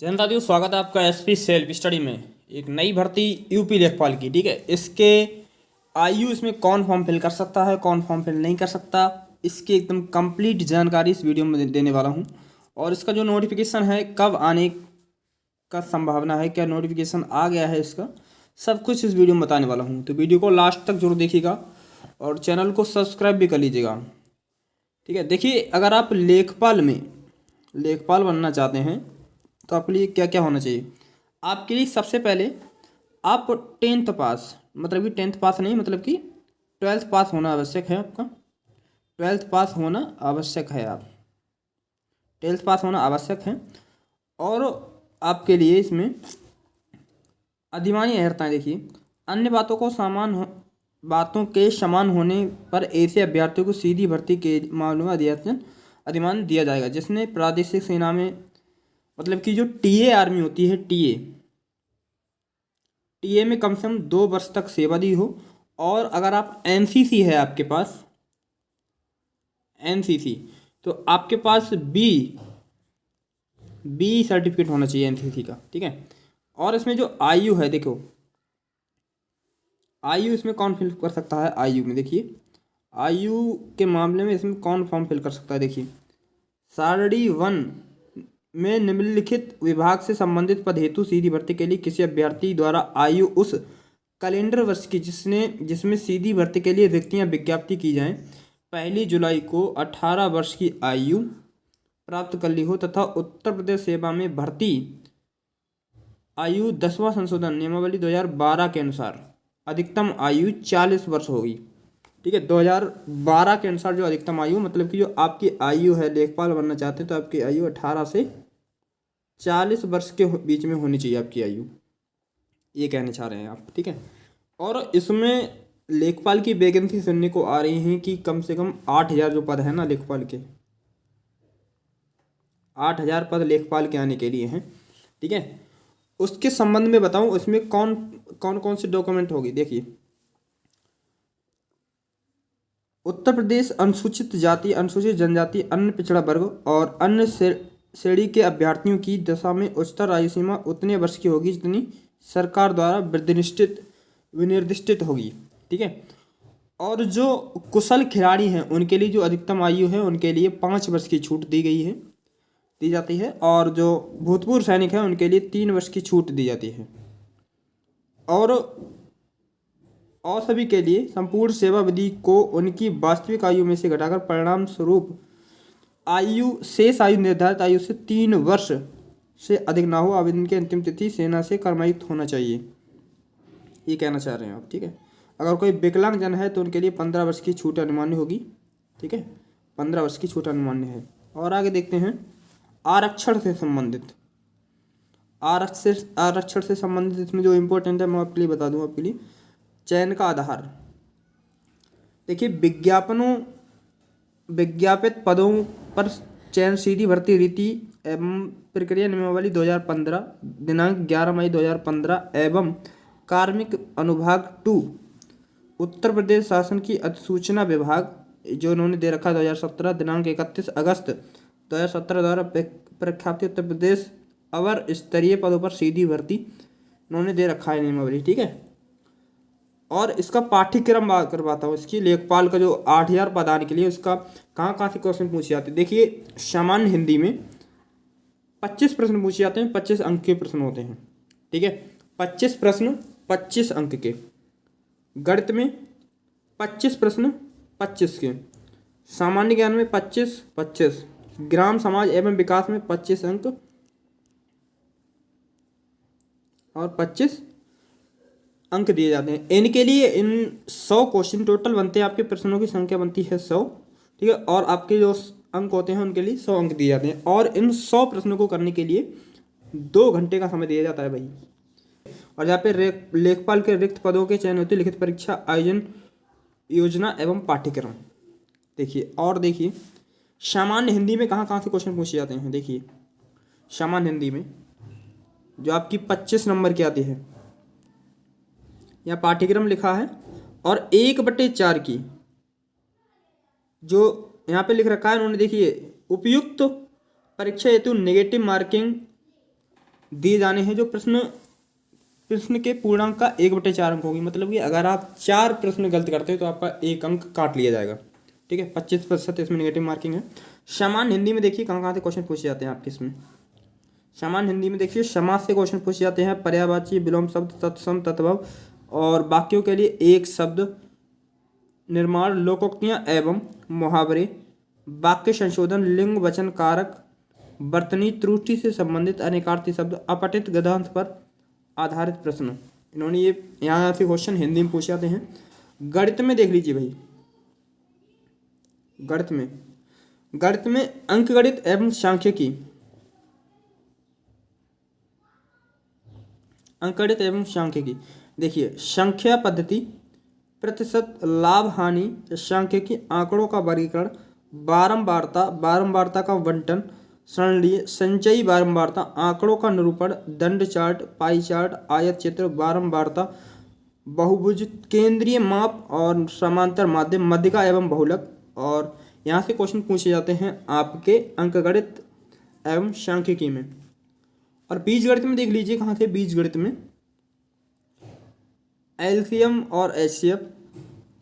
जैन साथियों, स्वागत है आपका एसपी सेल्फ स्टडी में। एक नई भर्ती यूपी लेखपाल की, ठीक है। इसके आयु, इसमें कौन फॉर्म फिल कर सकता है, कौन फॉर्म फिल नहीं कर सकता, इसकी एकदम कंप्लीट जानकारी इस वीडियो में देने वाला हूँ। और इसका जो नोटिफिकेशन है, कब आने का संभावना है, क्या नोटिफिकेशन आ गया है, इसका सब कुछ इस वीडियो में बताने वाला हूँ। तो वीडियो को लास्ट तक जरूर देखिएगा और चैनल को सब्सक्राइब भी कर लीजिएगा, ठीक है। देखिए, अगर आप लेखपाल बनना चाहते हैं तो आपके लिए क्या क्या होना चाहिए। आपके लिए सबसे पहले आप 10th पास, मतलब कि 10th पास नहीं, मतलब कि 12th पास होना आवश्यक है। आपका 12th पास होना आवश्यक है, आप 12th पास होना आवश्यक है। और आपके लिए इसमें अधिमानी अर्हताएँ देखिए, अन्य बातों के समान होने पर ऐसे अभ्यर्थियों को सीधी भर्ती के मामलों में अधिमान दिया जाएगा जिसने प्रादेशिक सेना में, मतलब कि जो टीए आर्मी होती है, टीए में कम से कम 2 वर्ष तक सेवा दी हो। और अगर आप एनसीसी है आपके पास, एनसीसी, तो आपके पास बी सर्टिफिकेट होना चाहिए एनसीसी का, ठीक है। और इसमें जो आयु है, देखो आयु इसमें कौन फिल कर सकता है। आयु में देखिए, आयु के मामले में इसमें कौन फॉर्म फिल कर सकता है। देखिए, सारणी 1 में निम्नलिखित विभाग से संबंधित पद हेतु सीधी भर्ती के लिए किसी अभ्यर्थी द्वारा आयु उस कैलेंडर वर्ष की जिसमें सीधी भर्ती के लिए रिक्तियां विज्ञप्ति की जाएं, 1 जुलाई को 18 वर्ष की आयु प्राप्त कर ली हो तथा उत्तर प्रदेश सेवा में भर्ती आयु 10वां संशोधन नियमावली 2012 के अनुसार अधिकतम आयु 40 वर्ष होगी, ठीक है। 2012 के अनुसार जो अधिकतम आयु, मतलब कि जो आपकी आयु है, लेखपाल बनना चाहते हैं तो आपकी आयु 18 से 40 वर्ष के बीच में होनी चाहिए आपकी आयु, ये कहना चाह रहे हैं आप, ठीक है। और इसमें लेखपाल की वैकेंसी सुनने को आ रही है कि कम से कम 8000 जो पद है ना लेखपाल के, 8000 पद लेखपाल के आने के लिए हैं, ठीक है। उसके संबंध में बताऊं, उसमें कौन कौन से डॉक्यूमेंट होगी। देखिए, उत्तर प्रदेश अनुसूचित जाति, अनुसूचित जनजाति, अन्य पिछड़ा वर्ग और अन्य श्रेणी के अभ्यर्थियों की दशा में उच्चतर आयु सीमा उतने वर्ष की होगी जितनी सरकार द्वारा विनिर्दिष्टित होगी, ठीक है। और जो कुशल खिलाड़ी हैं उनके लिए जो अधिकतम आयु है, उनके लिए 5 वर्ष की छूट दी जाती है। और जो भूतपूर्व सैनिक हैं उनके लिए 3 वर्ष की छूट दी जाती है। और सभी के लिए संपूर्ण सेवा अवधि को उनकी वास्तविक आयु में से घटाकर परिणाम स्वरूप शेष आयु निर्धारित आयु से 3 वर्ष से अधिक ना हो। आवेदन की अंतिम तिथि सेना से कर्मयुक्त होना चाहिए, ये कहना चाह रहे हैं आप, ठीक है। अगर कोई विकलांग जन है तो उनके लिए 15 वर्ष की छूट अनुमान्य होगी, ठीक है। 15 वर्ष की छूट अनुमान्य है। और आगे देखते हैं आरक्षण से संबंधित इसमें जो इम्पोर्टेंट है मैं आपके लिए बता दूं। आपके लिए चयन का आधार देखिए, विज्ञापित पदों पर चयन सीधी भर्ती रीति एवं प्रक्रिया नियमावली 2015 दिनांक 11 मई 2015 एवं कार्मिक अनुभाग 2 उत्तर प्रदेश शासन की अधिसूचना विभाग जो इन्होंने दे रखा 2017 दिनांक 31 अगस्त 2017 द्वारा प्रख्यापित उत्तर प्रदेश अवर स्तरीय पदों पर सीधी भर्ती इन्होंने दे रखा है नियमावली, ठीक है। और इसका पाठ्यक्रम बात करवाता हूँ। इसकी लेखपाल का जो 8000 पद आने के लिए उसका कहाँ से क्वेश्चन पूछे जाते हैं। देखिए, सामान्य हिंदी में 25 प्रश्न पूछे जाते हैं, 25 अंक के प्रश्न होते हैं, ठीक है। 25 प्रश्न 25 अंक के। गणित में 25 प्रश्न 25 के। सामान्य ज्ञान में 25, ग्राम समाज एवं विकास में 25 अंक और 25 अंक दिए जाते हैं। इनके लिए इन 100 क्वेश्चन टोटल बनते हैं, आपके प्रश्नों की संख्या बनती है 100, ठीक है। और आपके जो अंक होते हैं उनके लिए 100 अंक दिए जाते हैं। और इन 100 प्रश्नों को करने के लिए 2 घंटे का समय दिया जाता है भाई। और यहाँ पे लेखपाल के रिक्त पदों के चयन होते लिखित परीक्षा आयोजन योजना एवं पाठ्यक्रम। देखिए सामान्य हिंदी में कहाँ से क्वेश्चन पूछे जाते हैं। देखिए, सामान्य हिंदी में जो आपकी 25 नंबर की आती है, या पाठ्यक्रम लिखा है, और 1/4 की जो यहाँ पे लिख रखा है उन्होंने, देखिए उपयुक्त परीक्षा हेतु नेगेटिव मार्किंग दिए जाने हैं जो प्रश्न के पूर्णांक का 1/4 अंक होगी। मतलब कि अगर आप 4 प्रश्न गलत करते हो तो आपका 1 अंक काट लिया जाएगा। ठीक है, 25% इसमें नेगेटिव मार्किंग है। सामान्य हिंदी में देखिए कहाँ कहाँ से क्वेश्चन पूछे जाते हैं आपके इसमें। सामान्य हिंदी में देखिए समास से क्वेश्चन पूछे जाते हैं, पर्यायवाची, विलोम शब्द, तत्सम, तद्भव और वाक्यों के लिए एक शब्द निर्माण, लोकोक्तियां एवं मुहावरे, वाक्य संशोधन, लिंग वचन कारक, वर्तनी त्रुटि से संबंधित अनेकार्थी शब्द, अपठित गद्यांश पर आधारित प्रश्न। इन्होंने ये यहाँ से क्वेश्चन हिंदी में पूछे जाते हैं। गणित में देख लीजिए भाई, गणित में अंकगणित एवं सांख्यिकी, अंकगणित एवं सांख्यिकी देखिए, संख्या पद्धति, प्रतिशत, लाभ हानि, सांख्यिकी, आंकड़ों का वर्गीकरण, बारंबारता का बंटन, सरलीय, संचयी बारंबारता, आंकड़ों का निरूपण, दंड चार्ट, पाई चार्ट, आयत चित्र, बारंबारता, बहुभुज, केंद्रीय माप और समांतर माध्यम, मध्यिका एवं बहुलक। और यहाँ से क्वेश्चन पूछे जाते हैं आपके अंकगणित एवं सांख्यिकी में। और बीजगणित में देख लीजिए कहाँ थे, बीजगणित में एलसीएम और एचसीएफ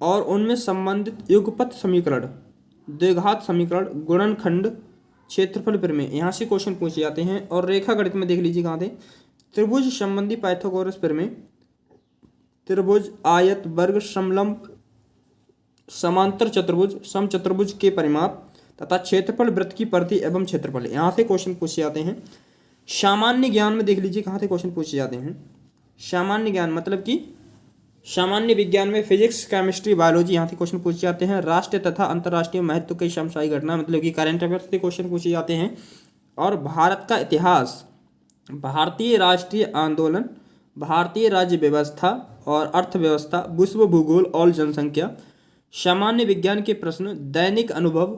और उनमें संबंधित युगपत समीकरण, द्विघात समीकरण, गुणनखंड, क्षेत्रफल प्रमेय, यहाँ से क्वेश्चन पूछे जाते हैं। और रेखा गणित में देख लीजिए कहाँ थे, त्रिभुज संबंधी पाइथागोरस प्रमेय, त्रिभुज, आयत, वर्ग, समलंब, समांतर चतुर्भुज, समचतुर्भुज के परिमाप तथा क्षेत्रफल, वृत्त की परिधि एवं क्षेत्रफल, यहाँ से क्वेश्चन पूछे जाते हैं। सामान्य ज्ञान में देख लीजिए कहाँ से क्वेश्चन पूछे जाते हैं। सामान्य ज्ञान मतलब कि सामान्य विज्ञान में फिजिक्स, केमिस्ट्री, बायोलॉजी, यहाँ से क्वेश्चन पूछे जाते हैं। राष्ट्रीय तथा अंतर्राष्ट्रीय महत्व की समसामयिक घटना मतलब कि करंट अफेयर्स से क्वेश्चन पूछे जाते हैं। और भारत का इतिहास, भारतीय राष्ट्रीय आंदोलन, भारतीय राज्य व्यवस्था और अर्थव्यवस्था, विश्व भूगोल और जनसंख्या, सामान्य विज्ञान के प्रश्न, दैनिक अनुभव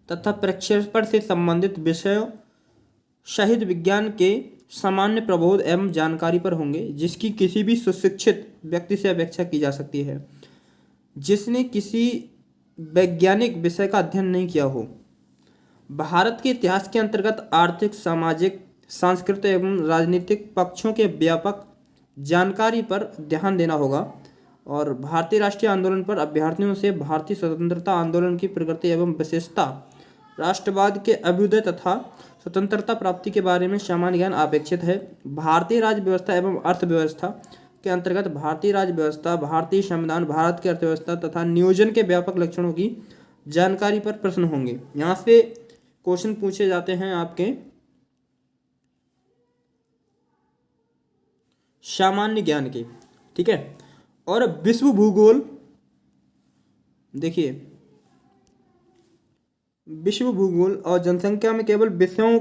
तथा प्रक्षेपण से संबंधित विषयों सहित विज्ञान के सामान्य प्रबोध एवं जानकारी पर होंगे, जिसकी किसी भी सुशिक्षित व्यक्ति से अपेक्षा की जा सकती है जिसने किसी वैज्ञानिक विषय का अध्ययन नहीं किया हो। भारत के इतिहास के अंतर्गत आर्थिक, सामाजिक, सांस्कृतिक एवं राजनीतिक पक्षों के व्यापक जानकारी पर ध्यान देना होगा। और भारतीय राष्ट्रीय आंदोलन पर अभ्यर्थियों से भारतीय स्वतंत्रता आंदोलन की प्रकृति एवं विशेषता, राष्ट्रवाद के अभ्युदय तथा स्वतंत्रता प्राप्ति के बारे में सामान्य ज्ञान अपेक्षित है। भारतीय राज्य व्यवस्था एवं अर्थव्यवस्था के अंतर्गत भारतीय राज्य व्यवस्था, भारतीय संविधान, भारत की अर्थव्यवस्था तथा नियोजन के व्यापक लक्षणों की जानकारी पर प्रश्न होंगे। यहाँ से क्वेश्चन पूछे जाते हैं आपके सामान्य ज्ञान के। ठीक है, और विश्व भूगोल देखिए, विश्व भूगोल और जनसंख्या में केवल विषयों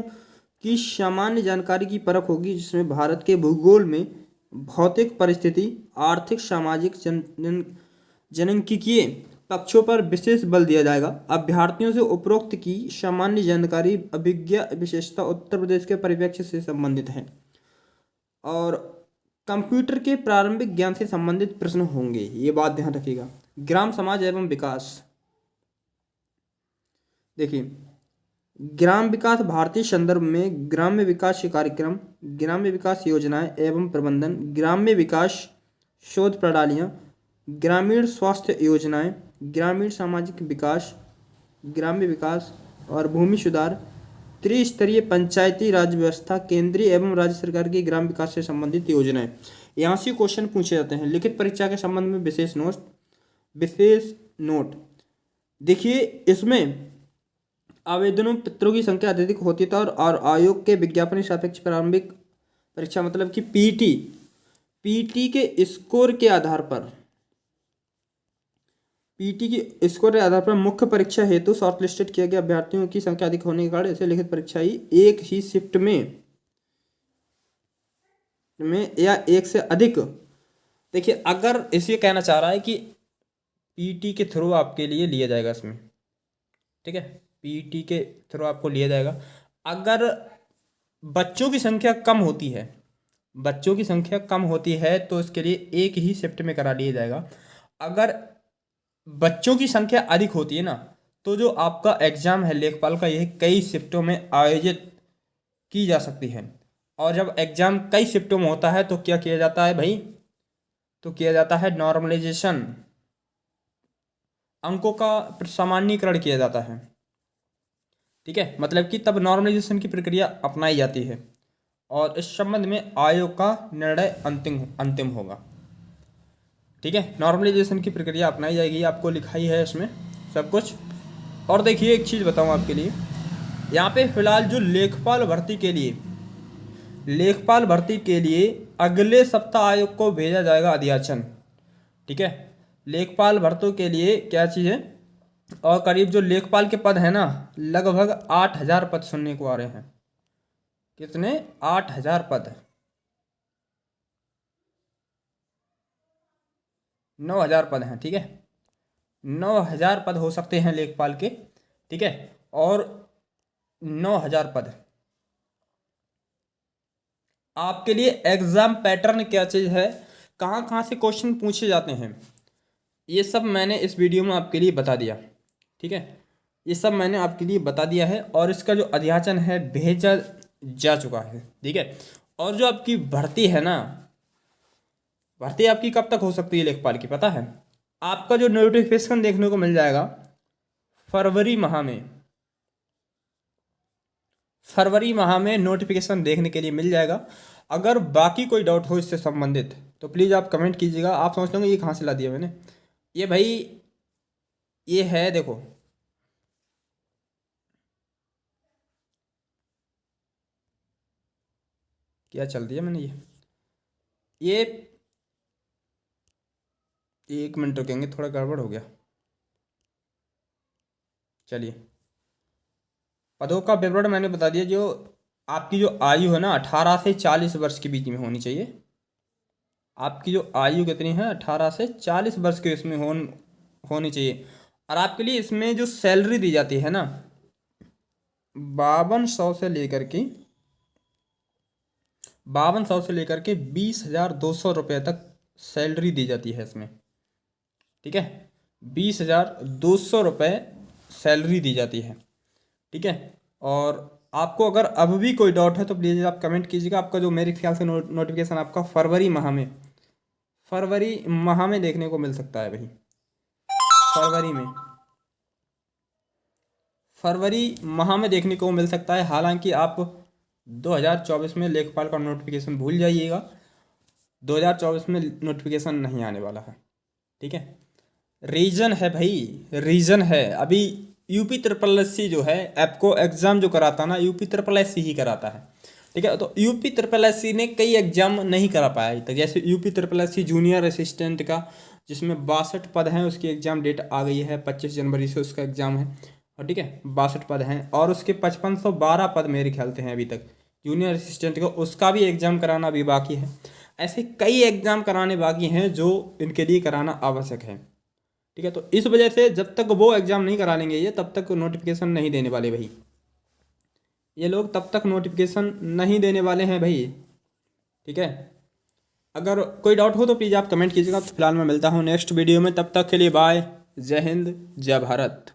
की सामान्य जानकारी की परख होगी, जिसमें भारत के भूगोल में भौतिक परिस्थिति, आर्थिक, सामाजिक, जनंकिकीय पक्षों पर विशेष बल दिया जाएगा। अभ्यर्थियों से उपरोक्त की सामान्य जानकारी अभिज्ञ विशेषता उत्तर प्रदेश के परिप्रेक्ष्य से संबंधित है और कंप्यूटर के प्रारंभिक ज्ञान से संबंधित प्रश्न होंगे, ये बात ध्यान रखिएगा। ग्राम समाज एवं विकास देखिए, ग्राम विकास भारतीय संदर्भ में ग्राम्य विकास के कार्यक्रम, ग्राम्य विकास योजनाएं एवं प्रबंधन, ग्राम्य विकास शोध प्रणालियां, ग्रामीण स्वास्थ्य योजनाएं, ग्रामीण सामाजिक विकास, ग्राम्य विकास और भूमि सुधार, त्रिस्तरीय पंचायती राज व्यवस्था, केंद्रीय एवं राज्य सरकार की ग्राम विकास से संबंधित योजनाएं, यहाँ से क्वेश्चन पूछे जाते हैं। लिखित परीक्षा के संबंध में विशेष नोट देखिए, इसमें आवेदनों पत्रों की संख्या अत्यधिक होती है और आयोग के विज्ञापन सापेक्ष प्रारंभिक परीक्षा मतलब कि पीटी के स्कोर के आधार पर मुख्य परीक्षा हेतु शॉर्टलिस्टेड किया गया अभ्यर्थियों की संख्या अधिक होने के कारण इसे लिखित परीक्षा ही एक ही शिफ्ट में या एक से अधिक। देखिए, अगर इसे कहना चाह रहा है कि पीटी के थ्रू आपके लिए लिया जाएगा इसमें, ठीक है, पीटी के थ्रू आपको लिया जाएगा। अगर बच्चों की संख्या कम होती है तो इसके लिए एक ही शिफ्ट में करा लिया जाएगा। अगर बच्चों की संख्या अधिक होती है ना, तो जो आपका एग्जाम है लेखपाल का, यह कई शिफ्टों में आयोजित की जा सकती है और जब एग्ज़ाम कई शिफ्टों में होता है तो क्या किया जाता है भाई, तो किया जाता है नॉर्मलाइजेशन, अंकों का सामान्यीकरण किया जाता है। ठीक है, मतलब कि तब नॉर्मलाइजेशन की प्रक्रिया अपनाई जाती है और इस संबंध में आयोग का निर्णय अंतिम अंतिम होगा। ठीक है, नॉर्मलाइजेशन की प्रक्रिया अपनाई जाएगी, आपको लिखाई है इसमें सब कुछ। और देखिए एक चीज़ बताऊं आपके लिए, यहाँ पे फिलहाल जो लेखपाल भर्ती के लिए अगले सप्ताह आयोग को भेजा जाएगा अध्याचन। ठीक है, लेखपाल भर्ती के लिए क्या चीज़ है, और करीब जो लेखपाल के पद हैं ना, लगभग 8,000 पद सुनने को आ रहे हैं। कितने? 8,000 पद। 9,000 पद हैं। ठीक है, 9,000 पद हो सकते हैं लेखपाल के। ठीक है, और 9,000 पद आपके लिए एग्जाम पैटर्न क्या चीज़ है, कहाँ कहाँ से क्वेश्चन पूछे जाते हैं, ये सब मैंने इस वीडियो में आपके लिए बता दिया। ठीक है, ये सब मैंने आपके लिए बता दिया है और इसका जो अध्याचन है भेजा जा चुका है। ठीक है, और जो आपकी भर्ती है ना, भर्ती आपकी कब तक हो सकती है लेखपाल की पता है? आपका जो नोटिफिकेशन देखने को मिल जाएगा फरवरी माह में। फरवरी माह में नोटिफिकेशन देखने के लिए मिल जाएगा। अगर बाकी कोई डाउट हो इससे संबंधित तो प्लीज़ आप कमेंट कीजिएगा। आप सोचते होंगे ये कहाँ से ला दिया मैंने, ये भाई ये है, देखो क्या चल दिया मैंने, ये 1 मिनट रुकेंगे, थोड़ा गड़बड़ हो गया। चलिए, पदों का विवरण मैंने बता दिया। जो आपकी जो आयु है ना 18 से 40 वर्ष के बीच में होनी चाहिए। आपकी जो आयु कितनी है, 18 से 40 वर्ष के इसमें होनी चाहिए। और आपके लिए इसमें जो सैलरी दी जाती है ना, 5200 से लेकर के 20,200 रुपये तक सैलरी दी जाती है इसमें। ठीक है, 20,200 रुपये सैलरी दी जाती है। ठीक है, और आपको अगर अब भी कोई डाउट है तो प्लीज़ आप कमेंट कीजिएगा। आपका जो मेरे ख्याल से नोटिफिकेशन आपका फरवरी माह में देखने को मिल सकता है भाई। फरवरी माह में देखने को मिल सकता है। हालांकि आप 2024 में लेखपाल का नोटिफिकेशन भूल जाइएगा, 2024 में नोटिफिकेशन नहीं आने वाला है। ठीक है, रीज़न है भाई, रीज़न है अभी यूपी ट्रिपल एससी जो है आपको एग्ज़ाम जो कराता ना, यूपी ट्रिपल एससी ही कराता है। ठीक है, तो यूपी ट्रिपल एससी ने कई एग्जाम नहीं करा पाया अभी तक। जैसे UP triple SC junior assistant का, जिसमें 62 पद हैं, उसकी एग्ज़ाम डेट आ गई है, 25 जनवरी से उसका एग्ज़ाम है। और ठीक है, 62 पद हैं और उसके 5512 पद मेरे ख्याल से हैं अभी तक जूनियर असिस्टेंट का, उसका भी एग्ज़ाम कराना अभी बाकी है। ऐसे कई एग्ज़ाम कराने बाकी हैं जो इनके लिए कराना आवश्यक है। ठीक है, तो इस वजह से जब तक वो एग्ज़ाम नहीं करा लेंगे ये, तब तक नोटिफिकेशन नहीं देने वाले भाई। ये लोग तब तक नोटिफिकेशन नहीं देने वाले हैं भाई। ठीक है, अगर कोई डाउट हो तो प्लीज़ आप कमेंट कीजिएगा। तो फिलहाल मैं मिलता हूँ नेक्स्ट वीडियो में, तब तक के लिए बाय, जय हिंद, जय भारत।